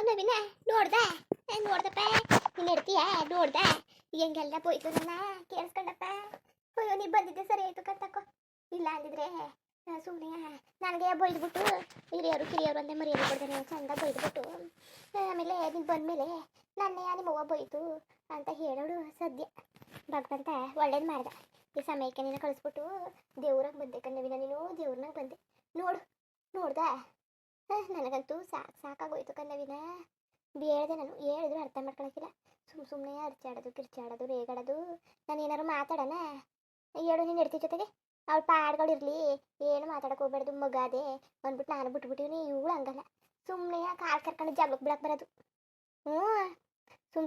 ನವೀನ ನೋಡ್ದ ನೋಡ್ದಪ್ಪ ನೀನ್ ಇಡ್ತೀಯ ನೋಡ್ದ ಹೆಂಗೆಲ್ಲ ಬೋಯ್ತು ನನ್ನ ಕೇಳಿಸ್ಕೊಂಡಪ್ಪ. ಅಯ್ಯೋ ನೀ ಬಂದಿದ್ದೆ ಸರಿ ಆಯ್ತು ಕತ್ತಕ್ಕೋ, ಇಲ್ಲ ಅಂದಿದ್ರೆ ಸುಮ್ಮನೆ ನನಗೆ ಬೈದ್ಬಿಟ್ಟು ಹಿರಿಯರು ಕಿರಿಯರು ಅಂತ ಮರ್ಯಾದೆ ಕೊಡ್ತಾನೆ ಚಂದ ಬೈದ್ಬಿಟ್ಟು ಆಮೇಲೆ ನೀನು ಬಂದಮೇಲೆ ನನ್ನೇ ನಿಮ್ಮವ್ವ ಬೈತು ಅಂತ ಹೇಳೋಳು ಸದ್ಯ. ಭಗವಂತ ಒಳ್ಳೇದು ಮಾಡ್ದ, ಈ ಸಮಯಕ್ಕೆ ನೀನು ಕಳಿಸ್ಬಿಟ್ಟು ದೇವ್ರಾಗ ಬಂದೆ ಕಣ್ಣವಿನ, ನೀನು ದೇವ್ರನಾಗ ಬಂದೆ ನೋಡ್ದ. ನನಗಂತೂ ಸಾಕಾಗೋಯ್ತು ಕಣ್ಣವಿನ. ಹೇಳ್ದೆ ನಾನು ಹೇಳಿದ್ರು ಅರ್ಥ ಮಾಡ್ಕೊಳಕಿಲ್ಲ, ಸುಮ್ಮನೆ ಅರ್ಚಾಡೋದು ಕಿರ್ಚಾಡೋದು ರೇಗಾಡೋದು. ನಾನು ಏನಾರು ಮಾತಾಡೋಣ ಹೇಳು ನೀನು ಇಡ್ತಿ ಜೊತೆಗೆ, ಅವಳು ಪಾಡ್ಗಳಿರ್ಲಿ ಏನು ಮಾತಾಡಕ್ಕೆ ಹೋಗ್ಬಾರ್ದು ಮಗಾದೆ ಅಂದ್ಬಿಟ್ಟು ನಾನು ಬಿಟ್ಬಿಟ್ಟಿವ್ನಿ. ಇವಳು ಹಂಗಲ್ಲ, ಸುಮ್ಮನೆ ಕಾಲು ಕರ್ಕೊಂಡು ಜಗಳಕ್ಕೆ ಬಿಡಕ್ಕೆ ಬರೋದು.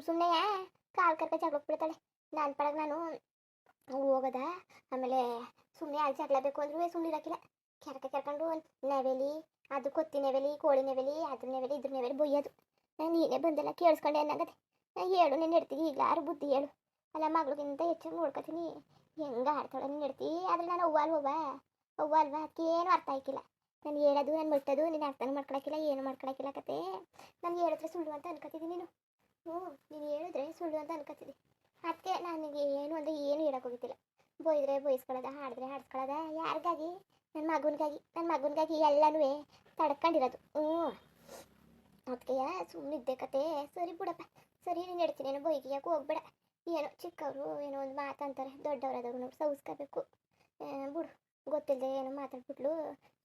ಸುಮ್ಮನೆ ಕಾಲು ಕರ್ಕೊಂಡು ಜಗಳಕ್ಕೆ ಬಿಡ್ತಾಳೆ. ನಾನು ಪಡಗೆ ನಾನು ಹೋಗೋದ, ಆಮೇಲೆ ಸುಮ್ಮನೆ ಅಲ್ಲಿ ಜಗಳ ಬೇಕು ಅಂದ್ರೂ ಸುಮ್ಮನೆ ಇರೋಕ್ಕಿಲ್ಲ. ಕೆರ್ಕೊಂಡು ನೆವೆಲಿ, ಅದು ಕೊತ್ತಿ ನೆವೆಲಿ, ಕೋಳಿ ನೆವೆಲಿ, ಅದ್ರ ನೆವೆಲಿ ಇದ್ರ ನೆವೆಲಿ ಬೊಯ್ಯೋದು. ನೀನೇ ಬಂದೆಲ್ಲ ಕೇಳಿಸ್ಕೊಂಡೆ ಅನ್ನಂಗದೆ. ಹೇಳು ನೀನು ಇಡ್ತೀನಿ ಈಗಲಾರು ಬುದ್ಧಿ ಹೇಳು. ಅಲ್ಲ ಮಗಳಿಗಿಂತ ಹೆಚ್ಚಾಗಿ ನೋಡ್ಕೊತೀನಿ, ಹೆಂಗೆ ಆಡ್ತಾಳೆ ನೀನು ಇಡ್ತಿ. ಆದರೆ ನಾನು ಅವ್ವ ಅಲ್ವಾ ಅದಕ್ಕೇನು ಅರ್ಥ ಆಯ್ಕಿಲ್ಲ. ನಾನು ಹೇಳೋದು ನಾನು ಮುಟ್ಟೋದು ನೀನು ಅರ್ಥನೂ ಮಾಡ್ಕೊಳಕ್ಕಿಲ್ಲ, ಏನು ಮಾಡ್ಕೊಳಕ್ಕಿಲ್ಲ ಕತೆ. ನಾನು ಹೇಳಿದ್ರೆ ಸುಳ್ಳು ಅಂತ ಅನ್ಕೋತಿದ್ದೀನಿ ನೀನು. ನೀನು ಹೇಳಿದ್ರೆ ಸುಳ್ಳು ಅಂತ ಅನ್ಕೋತಿದ್ದಿ. ಅದಕ್ಕೆ ನನಗೆ ಏನು ಅಂದರೆ ಏನು ಹೇಳೋಕ್ಕೋಗಿತ್ತಿಲ್ಲ. ಬೈದ್ರೆ ಬೈಸ್ಕೊಳ್ಳೋದ, ಹಾಡಿದ್ರೆ ಹಾಡ್ಸ್ಕೊಳ್ಳೋದ, ಯಾರಿಗಾಗಿ? ನನ್ನ ಮಗನಿಗಾಗಿ ಎಲ್ಲನೂ ತಡ್ಕೊಂಡಿರೋದು. ಅದಕ್ಕೆ ಸುಮ್ಮನಿದ್ದೆ ಕತೆ. ಸರಿ ಬಿಡಪ್ಪ, ಸರಿ ನೀನು ಇಡ್ತೀನಿ, ಏನೋ ಬೈಗಿಯಾಕೆ ಹೋಗ್ಬೇಡ. ಏನೋ ಚಿಕ್ಕವರು ಏನೋ ಒಂದು ಮಾತಂತಾರೆ, ದೊಡ್ಡವರಾದವ್ರು ನಾವು ಸೌಸ್ಕೋಬೇಕು. ಬಿಡು, ಗೊತ್ತಿಲ್ಲದೆ ಏನೋ ಮಾತಾಡ್ಬಿಟ್ಲು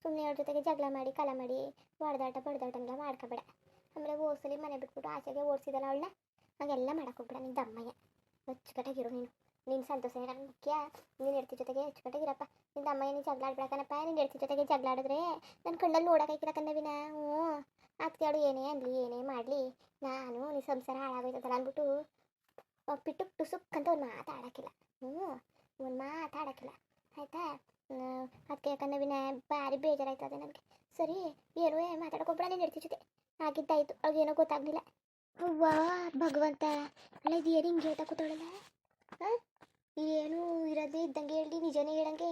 ಸುಮ್ಮನೆ ಅವ್ರ ಜೊತೆಗೆ ಜಗಳ ಮಾಡಿ ಕಲ ಮಾಡಿ ಬಡ್ದಾಟನೆಲ್ಲ ಮಾಡ್ಕೋಬೇಡ. ಆಮೇಲೆ ಓದ್ಸಲಿ ಮನೆ ಬಿಟ್ಬಿಟ್ಟು ಆಚೆಗೆ ಓಡಿಸಿದಲ್ಲ ಅವಳನ್ನ, ಹಾಗೆಲ್ಲ ಮಾಡಕ್ಕೆ ಹೋಗ್ಬೇಡ. ನಿನ್ನ ದಮ್ಮಯ್ಯ ಅಚ್ಚುಕಟ್ಟಾಗಿರು ನೀನು ಸಂತೋಷ ನನಗೆ ಮುಖ್ಯ. ನೀನು ಎಡ್ತಿ ಜೊತೆಗೆ ಅಚ್ಚುಕಟ್ಟಾಗಿರಪ್ಪ. ನಿನ್ನ ದಮ್ಮಯ್ಯ ನೀನು ಜಗಳ ಆಡ್ಬೇಕನಪ್ಪ. ನೀನು ಎಡ್ತಿ ಜೊತೆಗೆ ಜಗಳ ಆಡಿದ್ರೆ ನನ್ನ ಕಣ್ಣಲ್ಲಿ ನೋಡೋಕ್ಕಾಯ್ಕಿಲ್ಲ ಕಣ್ಣವಿನ. ಅದಕ್ಕೆ ಅವಳು ಏನೇ ಅನ್ನಲಿ ಏನೇ ಮಾಡಲಿ ನಾನು ನೀ ಸಂಸಾರ ಹಾಳಾಗೋಯ್ತದಲ್ಲ ಅಂದ್ಬಿಟ್ಟು ಪಿಟ್ಟು ಟುಸುಕ್ ಅಂತ ಒಂದು ಮಾತಾಡೋಕ್ಕಿಲ್ಲ. ಒಂದು ಮಾತಾಡೋಕ್ಕಿಲ್ಲ ಆಯಿತಾ. ಅದಕ್ಕೆ ಕಣ್ಣವಿನ ಭಾರಿ ಬೇಜಾರಾಯ್ತದೆ ನನಗೆ. ಸರಿ ಏನೋ ಮಾತಾಡೋಕ್ಕೋಗ್ಬೇಡ, ನೀನು ಎಡ್ತಿ ಜೊತೆ ಆಗಿದ್ದಾಯಿತು. ಅವ್ರಿಗೇನೋ ಗೊತ್ತಾಗಲಿಲ್ಲ. ಅವ್ವಾ ಭಗವಂತ, ಅಲ್ಲ ಇದು ಏನು ಹಿಂಗೆ ಹೇಳ್ತಾ ಕೂತಾಳಲ್ಲ. ಏನು ಇರೋದೇ ಇದ್ದಂಗೆ ಹೇಳಿ ನಿಜನೇ ಹೇಳಂಗೆ,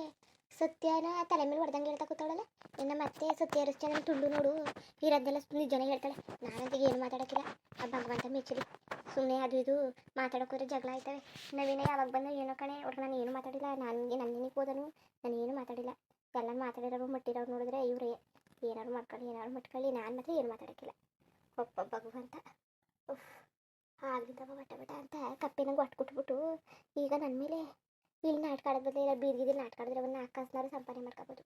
ಸತ್ಯನ ತಲೆ ಮೇಲೆ ಹೊಡೆದಂಗೆ ಹೇಳ್ತಾ ಕೂತಾಳಲ್ಲ. ಇನ್ನು ಮತ್ತೆ ಸತ್ಯ ಅರಿಸ್ತ ನನ್ನ ತುಂಡು ನೋಡು, ಇರೋದೆಲ್ಲ ನಿಜನೇ ಹೇಳ್ತಾಳೆ. ನಾನಂತಿಗೆ ಏನು ಮಾತಾಡೋಕ್ಕಿಲ್ಲ. ಆ ಭಗವಂತ ಮೆಚ್ಚಲಿ. ಸುಮ್ಮನೆ ಅದು ಇದು ಮಾತಾಡೋಕೋದ್ರೆ ಜಗಳ ಆಯ್ತವೆ. ನವೀನ ಯಾವಾಗ ಬಂದು ಏನೋ ಕಣೆ ಅವ್ರಿಗೆ ನಾನು ಏನು ಮಾತಾಡಿಲ್ಲ. ನನ್ನಿಗೆ ಹೋದನು, ನಾನು ಏನು ಮಾತಾಡಿಲ್ಲ. ಎಲ್ಲ ಮಾತಾಡಿರೋರು ಮಟ್ಟಿರೋರು ನೋಡಿದ್ರೆ ಇವರೇ ಏನಾರು ಮಾಡ್ಕೊಳ್ಳಿ. ನಾನು ಮಾತ್ರ ಏನು ಮಾತಾಡೋಕ್ಕಿಲ್ಲ. ಒಬ್ಬ ಭಗವಂತ ಆಗ್ಲಿಂದ ಬಟ ಅಂತ ಕಪ್ಪಿನಂಗೆ ಒಟ್ಕೊಟ್ಬಿಟ್ಟು ಈಗ ನನ್ನ ಮೇಲೆ ಇಲ್ಲಿ ನಾಟಕ ಆಡೋದು ಬದಲು ಇಲ್ಲ ಬೀದಿಗೆ ನಾಟಕ ಆಡಿದ್ರೆ ಒಂದು 4 ಕಾಸನಾರು ಸಂಪಾದನೆ ಮಾಡ್ಕೋಬೋದು.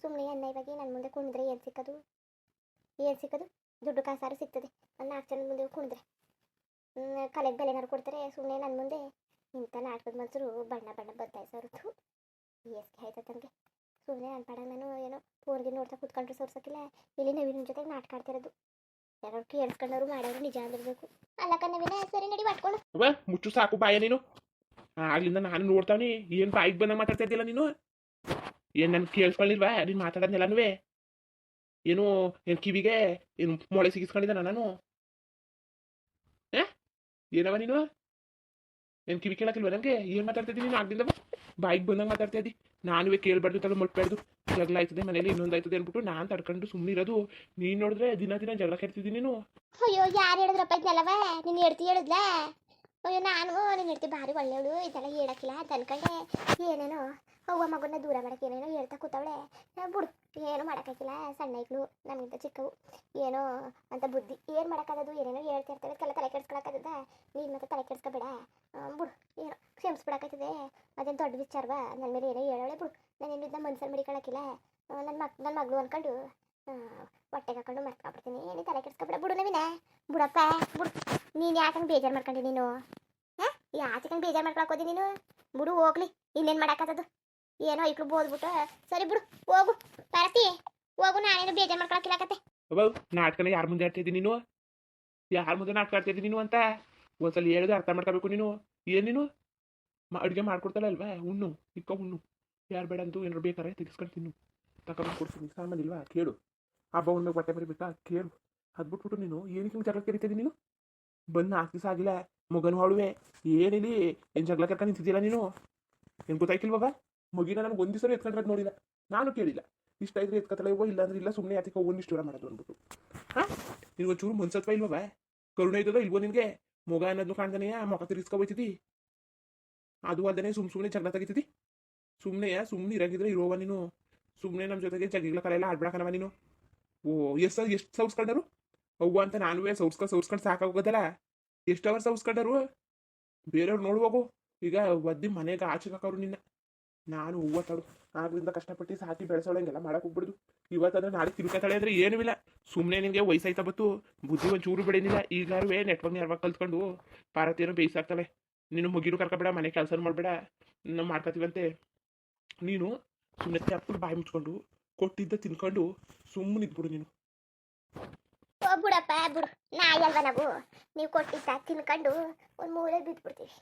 ಸುಮ್ಮನೆ ಅನ್ಯಾಯವಾಗಿ ನನ್ನ ಮುಂದೆ ಕುಣಿದ್ರೆ ಏನು ಸಿಕ್ಕೋದು? ದುಡ್ಡು ಕಾಸಾರು ಸಿಗ್ತದೆ. ಒಂದು 4 ಜನ ಮುಂದೆ ಕುಣಿದ್ರೆ ಕಲೆಗೆ ಬೆಲೆನಾರು ಕೊಡ್ತಾರೆ. ಸುಮ್ಮನೆ ನನ್ನ ಮುಂದೆ ಇಂಥ ನಾಟಕದ ಮನ್ಸರು ಬಣ್ಣ ಬದಲಾಯಿಸೋರು ಏಸ್ಗೆ ಆಯ್ತದೆ ನನಗೆ. ಸುಮ್ಮನೆ ನನ್ನ ಪಡ ನಾನು ಏನೋ ಫೋನ್ಗೆ ನೋಡ್ತಾ ಕೂತ್ಕೊಂಡ್ರೆ ಸೋರ್ಸೋಕ್ಕಿಲ್ಲ. ಇಲ್ಲಿ ನವೀನ ಜೊತೆಗೆ ನಾಟಕ ಆಡ್ತಿರೋದು. ಯಾರು ಕೇಳಿಸ್ಕೊಂಡವ್ರು ಮಾಡೋರು ನಿಜ ಅಂದಿರ್ಬೇಕು. ಅಲ್ಲ ಕಣ್ಣವಿನ ಸರಿ ನಡಿ ಮಾಡ್ಕೊಂಡು ಮುಚ್ಚು ಸಾಕು ಬಾಯ ನೀನು. ಆಗ್ಲಿಂದ ನಾನು ನೋಡ್ತಾವನಿ ಏನು ಬಾಯಿಗೆ ಬಂದಾಗ ಮಾತಾಡ್ತಾ ಇದ್ದಿಲ್ಲ ನೀನು. ಏನು ನನ್ಗೆ ಕೇಳಿಸ್ಕೊಳ್ಳಿಲ್ವಾ ನೀನು ಮಾತಾಡೋದ್ನೆಲ್ಲನೂ? ಏನು ಕಿವಿಗೆ ಏನು ಮೊಳೆ ಸಿಗಿಸ್ಕೊಂಡಿದ್ದಾನ ನಾನು? ಏನವ ನೀನು? ಏನು ಕಿವಿ ಕೇಳಕ್ಕಿಲ್ವ ನನಗೆ? ಏನು ಮಾತಾಡ್ತಾ ಇದ್ದೀನಿ ನೀನು? ಆಗ್ಲಿಂದ ಬಾಯಿಗೆ ಬಂದಂಗೆ ಮಾತಾಡ್ತಾ ಇದ್ದಿ. ನಾನುವೇ ಕೇಳಬಾರ್ದು ತಲೆ ಮುಟ್ಬಾರ್ದು, ಜಗಳ ಆಯ್ತದೆ ಮನೇಲಿ ಇನ್ನೊಂದು ಆಯ್ತದೆ ಅಂದ್ಬಿಟ್ಟು ನಾನು ತಡ್ಕೊಂಡು ಸುಮ್ಮನೆ ಇರೋದು. ನೀನು ನೋಡಿದ್ರೆ ದಿನ ಜಗಳ ಕೆಡ್ತಿದ್ದೀನಿ ನೀನು. ಅಯ್ಯೋ ಯಾರು ಹೇಳಿದ್ರಪ್ಪ ಇದೆಲ್ಲವ? ನೀನು ಹೇಳ್ತಿದ್ಲಾ? ಅಯ್ಯೋ ನಾನು ನೀನು ಹೇಳ್ತಿ ಭಾರಿ ಒಳ್ಳೆಯವಳು, ಇದೆಲ್ಲ ಹೇಳಕ್ಕಿಲ್ಲ ಅಂತ ಅನ್ಕೊಂಡೆ. ಏನೇನೋ ಅವ್ವ ಮಗನ ದೂರ ಮಾಡಕ್ಕೆ ಏನೇನೋ ಹೇಳ್ತಾ ಕೂತವಳೆ. ಬಿಡು, ಏನು ಮಾಡೋಕ್ಕಾಗಿಲ್ಲ. ಸಣ್ಣಗಳು ನಮಗಿಂತ ಚಿಕ್ಕವು, ಏನೋ ಅಂತ ಬುದ್ಧಿ ಏನು ಮಾಡೋಕ್ಕಾಗೋದು. ಏನೇನೋ ಹೇಳ್ತಾ ಇರ್ತವೆ, ಅದಕ್ಕೆಲ್ಲ ತಲೆ ಕೆಡ್ಸ್ಕೊಳಕ್ಕಾಗದ? ನೀನು ಮತ್ತೆ ತಲೆ ಕೆಡ್ಸ್ಕೊಬೇಡ. ಬಿಡು, ಏನೋ ಕ್ಷಮಿಸ್ಬಿಡಕ್ಕಾಯ್ತದೆ. ಅದೇನು ದೊಡ್ಡ ವಿಚಾರವಾ? ನನ್ನ ಮೇಲೆ ಏನೋ ಹೇಳೋಳೆ. ಬಿಡು, ನಾನು ಏನಿದ್ದ ಮನ್ಸಲ್ಲಿ ಮಡಿಕೊಳಕ್ಕಿಲ್ಲ. ನನ್ನ ಮಗಳು ಅಂದ್ಕೊಂಡು ಹೊಟ್ಟೆಗೆ ಹಾಕೊಂಡು ಮರ್ತ್ಕೊಬಿಡ್ತೀನಿ. ಏನು ತಲೆ ಕೆಡ್ಸ್ಕೊಬೇಡ. ಬಿಡು ನವೀನ, ಬಿಡಪ್ಪ ಬಿಡು. ನೀನು ಯಾಕಂಗೆ ಬೇಜಾರು ಮಾಡ್ಕೊಂಡಿ ನೀನು? ಯಾಕಂಗೆ ಬೇಜಾರು ಮಾಡ್ಕೊಳಕೋದಿ ನೀನು? ಬಿಡು ಹೋಗ್ಲಿ, ಇನ್ನೇನು ಮಾಡೋಕ್ಕಾಗದು? ಏನೋ ಐಕ್ಳು ಬೋದ್ಬಿಟ್ಟು ಸರಿ ಬಿಡು, ಹೋಗು ಪಾರ್ವತಿ ಹೋಗು. ನಾನೇನು ಬೇಜಾರು ಮಾಡ್ಕೊಳಕ್ಕಿಲ್ಲಕತ್ತೆ. ನಾಟಕನ ಯಾರ ಮುಂದೆ ಆಡ್ತಿದ್ದೀನಿ ನೀನು? ಯಾರ ಮುಂದೆ ನಾಟಕ ಆಡ್ತಿದ್ದೀನಿ ನೀನು ಅಂತ ಒಂದ್ಸಲ ಹೇಳಿದ್ರೆ ಅರ್ಥ ಮಾಡ್ಕೋಬೇಕು ನೀನು. ಏನು ನೀನು ಅಡುಗೆ ಮಾಡ್ಕೊಡ್ತಾಳೆ ಅಲ್ವಾ? ಹುಣ್ಣು ಹುಣ್ಣು ಯಾರು ಬೇಡ ಅಂತೂ ಏನಾರು ಬೇಕಾರೆ ತೆಗಿಸ್ಕೊಂಡು ತಿನ್ನು, ತಗೊಂಡು ಕೊಡ್ತೀನಿ. ಸಾಮಾನಿಲ್ವಾ ಕೇಳು. ಹಬ್ಬ ಉಣ್ಮೇಲೆ ಬಟ್ಟೆ ಬರಿಬೇಕಾ ಕೇಳು. ಅದು ಬಿಟ್ಬಿಟ್ಟು ನೀನು ಏನಕ್ಕೆ ಜಗಳ ಕರಿತಿದ್ದೀನಿ ನೀನು? ಬಂದು 4 ದಿವಸ ಆಗಿಲ್ಲ, ಮಗನ ಹಾಳುವೆ. ಏನಿಲ್ಲಿ ಏನು ಜಗಳ ಕರ್ಕೊಂಡು ನಿಂತಿದ್ದಿಲ್ಲ ನೀನು? ಏನು ಗೊತ್ತಾಯ್ತಿಲ್ವಾಗ? ಮಗಿನ ನನಗೆ ಒಂದು ದಿವಸ ಎತ್ಕೊಂಡ್ರೆ ನೋಡಿಲ್ಲ, ನಾನು ಕೇಳಿಲ್ಲ. ಇಷ್ಟ ಇದ್ರೆ ಎತ್ಕೊತಾಳೆ ಇಲ್ಲ ಅಂದ್ರೆ ಇಲ್ಲ. ಸುಮ್ಮನೆ ಯಾತಿಕ ಒಂದಿಷ್ಟು ದೂರ ಮಾಡೋದು ಅಂದ್ಬಿಟ್ಟು ನಿನ್ಗೊಂಚೂರು ಮನ್ಸತ್ವ ಇಲ್ವವ? ಕರುಣೆ ಇದ್ದದೋ ಇಲ್ವೋ ನಿನ್ಗೆ? ಮೊಗ ಅನ್ನೋದು ಕಾಣ್ದಾನೆ ಮೊಗ ತಿರ್ಸ್ಕೊಬೋಯ್ತಿದಿ. ಅದು ಅಲ್ಲದೆ ಸುಮ್ಮನೆ ಜಗಳ ತೆಗಿತಿದಿ. ಸುಮ್ಮನೆ ಇರಂಗಿದ್ರೆ ಇರೋವ ನೀನು. ಸುಮ್ಮನೆ ನಮ್ಮ ಜೊತೆಗೆ ಜಗ್ಗಿಗಳ ಕಲೆ ಎಲ್ಲ ಆಡ್ಬಿಡಕನವ ನೀನು. ಓ ಎಷ್ಟು ಸೌಸ್ಕೊಂಡರು ಅವ್ವ ಅಂತ ನಾನುವೇ ಸೌಸ್ಕೊಂಡು ಸಾಕಾಗೋದಲ್ಲ. ಎಷ್ಟು ಅವರ್ ಸೌಸ್ಕೊಂಡರು ಬೇರೆಯವ್ರು ನೋಡುವಾಗು. ಈಗ ಒದ್ದಿ ಮನೆಗೆ ಆಚೆ ಹಾಕೋರು ನಿನ್ನ. ನಾನು ಹೂವ ತಡು ಆಗ್ಲಿಂದ ಕಷ್ಟಪಟ್ಟು ಸಾಕಿ ಬೆಳೆಸೋಳಂಗೆಲ್ಲ ಮಾಡಕ್ ಹೋಗ್ಬಿಡುದು. ಇವತ್ತಂದ್ರೆ ನಾಳೆ ತಿನ್ಕತಾಳೆ ಅಂದ್ರೆ ಏನೂ ಇಲ್ಲ. ಸುಮ್ಮನೆ ನಿನಗೆ ವಯಸ್ಸಾಯ್ತಾ ಬತ್ತು, ಬುದ್ಧಿ ಒಂಚೂರು ಬೆಳೀನಿಲ್ಲ. ಈಗಾರು ನೆಟ್ವರ್ಕ್ ಯಾವಾಗ ಕಲ್ತ್ಕೊಂಡು ಪಾರತಿಯನ್ನು ಬೇಯಿಸಾಕ್ತಾಳೆ. ನೀನು ಮುಗಿರು ಕರ್ಕೊಬೇಡ, ಮನೆ ಕೆಲಸ ಮಾಡಬೇಡ, ನಾವು ಮಾಡ್ಕೊತೀವಂತೆ. ನೀನು ಸುಮ್ಮನೆ ತಪ್ಪು ಬಾಯಿ ಮುಚ್ಕೊಂಡು ಕೊಟ್ಟಿದ್ದ ತಿನ್ಕೊಂಡು ಸುಮ್ಮನೆ ಇದ್ಬಿಡು ನೀನು. ಓ ಬಿಡಪ್ಪ ಬಿಡು, ನಾಯಿ ಅಲ್ವಾ ನಾವು? ನೀವು ಕೊಟ್ಟಿದ್ದ ತಿನ್ಕೊಂಡು ಒಂದು ಮೂಲೆ ಬಿದ್ದುಬಿಡ್ತೀವಿ.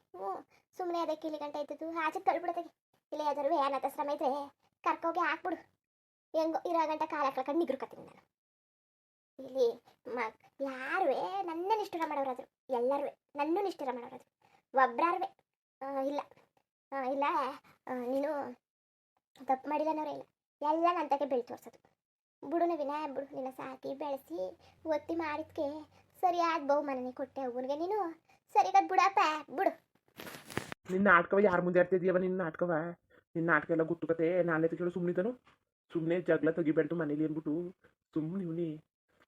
ಸುಮ್ಮನೆ ಅದಕ್ಕೆ ಇಲ್ಲಿ ಗಂಟೆ ಇದ್ದದ್ದು ಆಚೆ ತಳ್ಬಿಡ್ತೀವಿ. ಇಲ್ಲ ಯಾವ್ದಾರು ಅನಾಥಾಶ್ರಮ ಇದ್ರೆ ಕರ್ಕೋಗಿ ಹಾಕ್ಬಿಡು. ಹೆಂಗೋ ಇರೋ ಗಂಟೆ ಕಾಲ ಹಾಕ್ಲಕೊಂಡು ನಿಗ್ರುಕತ್ತೀನಿ ನಾನು. ಇಲ್ಲಿ ಯಾರುವೆ ನನ್ನ ನಿಷ್ಠುರ ಮಾಡೋರಾದ್ರು, ಎಲ್ಲರೂ ನನ್ನ ನಿಷ್ಠುರ ಮಾಡೋರಾದ್ರು, ಒಬ್ರಾರುವೆ ಇಲ್ಲ ಇಲ್ಲ ನೀನು ತಪ್ಪು ಮಾಡಿಲ್ಲನವರೇ ಇಲ್ಲ. ಎಲ್ಲ ನಂತಕ್ಕೆ ಬೆಳಿ ತೋರ್ಸೋದು. ಬಿಡು ನವೀನ, ಬಿಡು. ನಿನ್ನ ಸಾಕಿ ಬೆಳೆಸಿ ಒತ್ತಿ ಮಾಡಿದ್ಕೆ ಸರಿಯಾದ ಬಹುಮಾನನೇ ಕೊಟ್ಟೆ ಅವನಿಗೆ ನೀನು. ಸರಿಗದ್ ಬಿಡಪ್ಪ ಬಿಡು. ನಿನ್ನ ನಾಟಕವ ಯಾರ ಮುಂದೆ ಆಡ್ತಿದ್ಯವ? ನಿನ್ನ ನಾಟಕವ, ನಿನ್ನ ನಾಟಕ ಎಲ್ಲ ಗೊತ್ತುಕತೆ. ನಾನೇ ಕೇಳು ಸುಮ್ಮನಿದ್ದನು. ಸುಮ್ಮನೆ ಜಗಳ ತೆಗಿಬೇಡ್ತು ಮನೇಲಿ ಅಂದ್ಬಿಟ್ಟು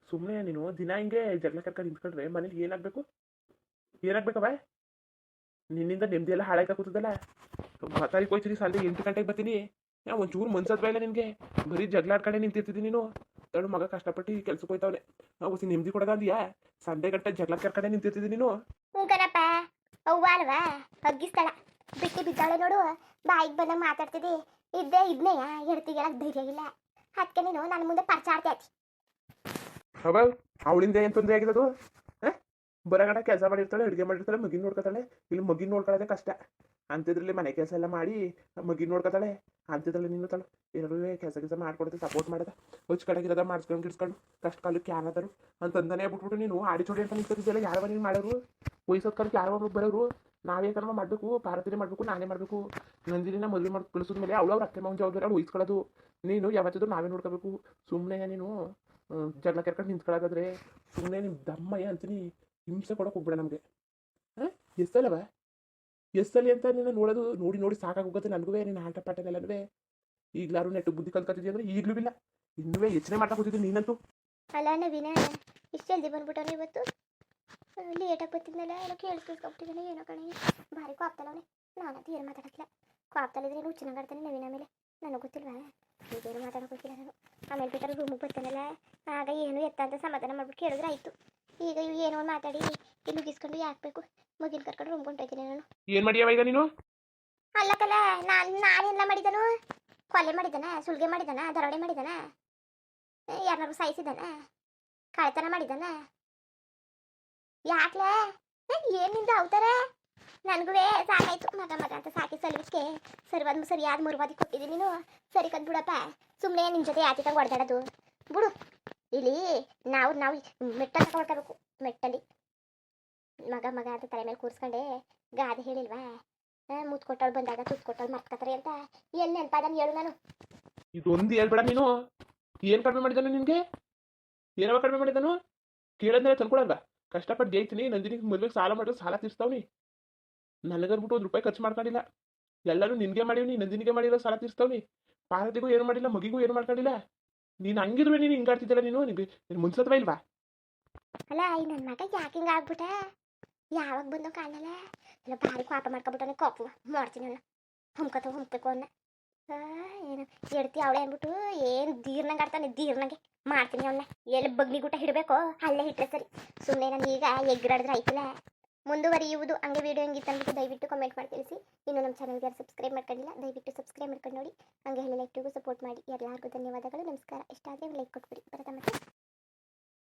ಸುಮ್ಮನೆ ನೀನು ದಿನ ಹಿಂಗೆ ಜಗಳ ಕರ್ಕೊಂಡು ನಿಂತ್ಕೊಂಡ್ರೆ ಮನೇಲಿ ಏನಾಗ್ಬೇಕವ? ನಿನ್ನಿಂದ ನೆಮ್ಮದಿ ಎಲ್ಲ ಹಾಳಾಯ್ತಾ ಕೂತದಲ್ಲ. ಮಾತಾಡಿ ಹೋಯ್ತೀನಿ, ಸಂಜೆ 8 ಗಂಟೆಗೆ ಬರ್ತೀನಿ. ಒಂಚೂರು ಮನ್ಸತ್ವ ಇಲ್ಲ ನಿನಗೆ. ಬರೀ ಜಗಳ ಆಡ್ಕೊಂಡೆ ನಿಂತಿರ್ತಿದ್ದೀನಿ ನೀನು. ತಡು ಮಗ ಕಷ್ಟಪಟ್ಟು ಕೆಲ್ಸಕ್ಕೆ ಹೋಯ್ತವನೆ, ಹೊಸಿ ನೆಮ್ಮದಿ ಕೊಡೋದ ಅಂದ್ಯಾ? ಸಂಡೆ ಗಂಟೆ ಜಗಳ ಕರ್ಕೊಂಡೆ ನಿಂತಿರ್ತಿದ್ದೀನಿ ನೀನು. ಹೂಗನಪ್ಪ, ಅವ್ವ ಅಲ್ವಾ ಹಗ್ಗಿಸ್ತಾಳ, ಬಿಟ್ಟು ಬಿದ್ದಾಳೆ ನೋಡು. ಬಾಯಿಗೆ ಬಂದಾಗ ಮಾತಾಡ್ತಿದ್ದಿ. ಇದನ್ನೆಯ ಹೇಳ್ತಿಗೆಲ್ಲ ಧೈರ್ಯ ಇಲ್ಲ. ಅದಕ್ಕೆ ನೀನು ನನ್ನ ಮುಂದೆ ಪರಿಚಯ ಆಡ್ತಿ. ಅವ ಅವಳಿಂದ ಏನು ತೊಂದರೆ ಆಗಿರೋದು? ಬರಗಡ ಕೆಲಸ ಮಾಡಿರ್ತಾಳೆ, ಅಡುಗೆ ಮಾಡಿರ್ತಾಳೆ, ಮಗಿನ ನೋಡ್ಕೊತಾಳೆ. ಇಲ್ಲಿ ಮಗಿನ ನೋಡ್ಕೊಳ್ಳೋದೇ ಕಷ್ಟ. ಅಂತಿದ್ರಲ್ಲಿ ಮನೆ ಕೆಲಸ ಎಲ್ಲ ಮಾಡಿ ಮಗಿನ ನೋಡ್ಕೊತಾಳೆ. ಅಂತಿದ್ರಲ್ಲಿ ನೀನು ತಾಳು ಏನಾದ್ರು ಕೆಲಸ ಮಾಡ್ಕೊಡುತ್ತೆ, ಸಪೋರ್ಟ್ ಮಾಡೋದ. ಹೊಚ್ಚ ಕಡೆಗಿರೋದ ಮಾಡಿಸ್ಕೊಂಡು ಗಿಡ್ಸ್ಕೊಂಡು ಕಷ್ಟ ಕಾಲಕ್ಕೆ ಯಾರಾದರು ಅಂತಂದಾನೆ ಬಿಟ್ಬಿಟ್ಟು ನೀನು ಆಡಿ ಚೋಡಿ ಅಂತ ನಿಂತಿದ್ದೆಲ್ಲ ಯಾರವ ನೀನು ಮಾಡೋರು? ವಯಸ್ಸೋದ್ ಕಾಲಕ್ಕೆ ಯಾರವ ಬರೋರು? ನಾವೇ ಕರ್ಮ ಮಾಡಬೇಕು, ಪಾರತಿನೇ ಮಾಡಬೇಕು, ನಾನೇ ಮಾಡಬೇಕು. ನಂದಿನ ಮದುವೆ ಮಾಡಿ ಕಳಿಸಿದ ಮೇಲೆ ಅವಳವ್ರ ಅತ್ತೆ ಮಾವನ ಜವಾಬ್ದಾರಿ ಅವ್ಳು ವಹಿಸ್ಕೊಳ್ಳೋದು. ನೀನು ಯಾವತ್ತಿದ್ರು ನಾವೇ ನೋಡ್ಕೋಬೇಕು. ಸುಮ್ಮನೆ ನೀನು ಜಗಳ ಕೆರ್ಕೊಂಡು ನಿಂತ್ಕೊಳ್ಳೋದಾದ್ರೆ ಸುಮ್ಮನೆ ನಿಮ್ಮ ದಮ್ಮಯ್ಯ ಅಂತೀನಿ. ಹಿಂಸೆ ಕೊಡೋಕೆ ಹೋಗ್ಬೇಡ ನಮಗೆ. ಎಷ್ಟಲ್ಲಿ ಅಂತ ನೀನು ನೋಡೋದು ನೋಡಿ ಸಾಕಾಗೋಗುತ್ತೆ ನನಗೂ. ನೀನು ಆಟ ಪಾಠನೆಲ್ಲನೂ ಈಗಲಾರು ನೆಟ್ಟು ಬುದ್ಧಿ ಕಲ್ತ್ಕೊತಿದ್ದಿ ಅಂದರೆ ಈಗಲೂ ಇಲ್ಲ. ಇನ್ನೂ ಯೋಚನೆ ಮಾಡ್ತಾ ಕೂತಿದ್ದೀನಿ ನೀನಂತೂ. ಅಲ್ಲ ನವೀನ, ಇಷ್ಟು ಜಲ್ದಿ ಬಂದ್ಬಿಟ್ಟವನು ಇವತ್ತು. ಲೇಟಾಗಿ ಬರ್ತಿದ್ನಲ್ಲ, ಏನೋ ಕೇಳಿಸ್ಕೊಬಿಟ್ಟಿದ್ದಾನೆ. ಏನೋ ಕಣೆ ಭಾರಿ ಕೋಪ್ತಲ್ಲವನೇ. ನಾನಂತೂ ಏನು ಮಾತಾಡಕ್ಕಿಲ್ಲ. ಕೋಪ್ತಲ್ಲಿದ್ರೆ ಏನು ಚೆನ್ನಾಗಾಡ್ತಾನೆ ನವೀನ ಮೇಲೆ. ನನಗೆ ಗೊತ್ತಿಲ್ವಾ? ಈಗೇನು ಮಾತಾಡೋಕ್ಕಿಲ್ಲ ನಾನು. ಆಮೇಲೆ ಬೇಕಾದ್ರೆ ರೂಮಿಗೆ ಬರ್ತಾನಲ್ಲ, ಆಗ ಏನು ಎತ್ತ ಅಂತ ಸಮಾಧಾನ ಮಾಡ್ಬಿಟ್ಟು ಕೇಳಿದ್ರೆ ಆಯಿತು. ಈಗ ಇವು ಏನೋ ಮಾತಾಡಿ ಇಲ್ಲಿ ಮುಗಿಸ್ಕೊಂಡು ಯಾಕಬೇಕು? ಮಗಿನ ಕರ್ಕೊಂಡು ರೂಮ್ ಕೊಂಡೋಗ್ತೀನಿ ನಾನು. ಏನು ಮಾಡಿಯವ ಈಗ ನೀನು? ಅಲ್ಲಕ್ಕಲ್ಲ, ನಾನೆಲ್ಲ ಮಾಡಿದನು? ಕೊಲೆ ಮಾಡಿದಾನ? ಸುಳ್ಗೆ ಮಾಡಿದಾನ? ದರೋಡೆ ಮಾಡಿದಾನ? ಯಾರನ್ನಾರು ಸಾಯಿಸಿದಾನ? ಕಳ್ತನ ಮಾಡಿದಾನ? ಯಾಕ್ಲೆ ಏನಿಂದ ಅವತಾರ? ನನಗೂ ಸಾಕಾಯ್ತು. ಮಗ ಅಂತ ಸಾಕಿ ಸಲುವಿಕೆ ಸರಿಯಾದ ಮುರುವಾದಿ ಕೊಟ್ಟಿದ್ದೀನಿ ನೀನು. ಸರಿ ಕದ್ ಬಿಡಪ್ಪ. ಸುಮ್ಮನೆ ನಿಮ್ಮ ಜೊತೆ ಯಾತಿಕಂಗೆ ಹೊಡೆದಾಡೋದು ಬಿಡು. ಇಲ್ಲಿ ನಾವು ಮೆಟ್ಟಲ್ಲಿ ತಗೊಳ್ಕೋಬೇಕು. ಮೆಟ್ಟಲ್ಲಿ ಮಗ ಅಂತ ತಲೆ ಮೇಲೆ ಕೂರಿಸ್ಕೊಂಡೆ ಗಾದೆ ಹೇಳಿಲ್ವಾ? ಮುತ್ತು ಕೊಟ್ಟವಳು ಬಂದಾಗ ತುತ್ತು ಕೊಟ್ಟವಳು ಮರ್ತ್ಕೊತಾರೆ ಅಂತ. ಎಲ್ಲಿ ನೆನಪಾದನು ಹೇಳು ನಾನು. ಇದೊಂದು ಹೇಳ್ಬೇಡ ನೀನು. ಏನು ಕಡಿಮೆ ಮಾಡಿದಾನು ನಿನಗೆ? ಏನವ ಕಡಿಮೆ ಮಾಡಿದಾನು? ಕೇಳಂದ್ರೆ ತಂದ್ಕೊಡಲ್ವ? ಕಷ್ಟಪಟ್ಟು ಜೈತೀನಿ. ನಂದಿನಿಗೆ ಮದುವೆಗೆ ಸಾಲ ಮಾಡಿದ್ರೆ ಸಾಲ ತೀರ್ಸ್ತಾವ್ನಿ. ನನಗನ್ಬಿಟ್ಟು ₹1 ಖರ್ಚು ಮಾಡ್ಕೊಂಡಿಲ್ಲ. ಎಲ್ಲರೂ ನಿನಗೆ ಮಾಡೀವಿ, ನಂದಿನಿಗೆ ಮಾಡಿಲ್ಲ, ಸಾಲ ತೀರ್ಸ್ತಾವ್ನಿ. ಪಾರ್ವತಿಗೂ ಏನು ಮಾಡಿಲ್ಲ, ಮಗಿಗೂ ಏನು ಮಾಡ್ಕೊಂಡಿಲ್ಲ. ನೀನು ಹಂಗಿರುವೆ, ನೀನು ಹಿಂಗಾಡ್ತಿದ್ದಲ್ಲ ನೀನು. ನಿನ್ನ ಮುನ್ಸತ್ವ ಇಲ್ವಾ? ಅಲ್ಲ ಈ ನನ್ನ ಮಗ ಯಾಕೆ ಹಿಂಗೆ ಆಗ್ಬಿಟ್ಟ? ಯಾವಾಗ ಬಂದು ಕಾಣಲ್ಲ. ಇಲ್ಲ ಭಾರಿ ಕೋಪ ಮಾಡ್ಕೊಬಿಟ್ಟವನೆ. ಕೋಪ ಮಾಡ್ತೀನಿ ಅವನ್ನ. ಹೊಮ್ಬೇಕು ಅವನ್ನ. ಏನು ಎಡ್ತಿ ಅವಳೆ ಅಂದ್ಬಿಟ್ಟು ಏನು ದೀರ್ನಂಗೆ ಆಡ್ತಾನೆ. ದೀರ್ನಂಗೆ ಮಾಡ್ತೀನಿ ಅವನ್ನ. ಎಲ್ಲಿ ಬಗ್ನಿಗೂಟ ಹಿಡಬೇಕೋ ಅಲ್ಲೇ ಇಟ್ಟರೆ ಸರಿ. ಸುಮ್ಮನೆ ನಾನು ಈಗ ಎಗ್ರಾಡಿದ್ರೆ ಆಯ್ತಿಲ್ಲ. ಮುಂದುವರಿಯುವುದು. ಹಂಗೆ ವೀಡಿಯೋ ಹೆಂಗಿತ್ತು ಅಂದ್ಬಿಟ್ಟು ದಯವಿಟ್ಟು ಕಮೆಂಟ್ ಮಾಡಿ ತಿಳಿಸಿ. ಇನ್ನು ನಮ್ಮ ಚಾನಲ್ಗೆ ಯಾರು ಸಬ್ಸ್ಕ್ರೈಬ್ ಮಾಡ್ಕೊಂಡಿಲ್ಲ, ದಯವಿಟ್ಟು ಸಬ್ಸ್ಕ್ರೈಬ್ ಮಾಡ್ಕೊಂಡು ನೋಡಿ. ಹಂಗೆ ಹೇಳಿ ಲೈಕ್ಟಿಗೂ ಸಪೋರ್ಟ್ ಮಾಡಿ. ಎಲ್ಲರಿಗೂ ಧನ್ಯವಾದಗಳು, ನಮಸ್ಕಾರ. ಇಷ್ಟ ಆದರೆ ಲೈಕ್ ಕೊಟ್ಬಿಡಿ. ಬರತ್ತ ಮತ್ತೆ.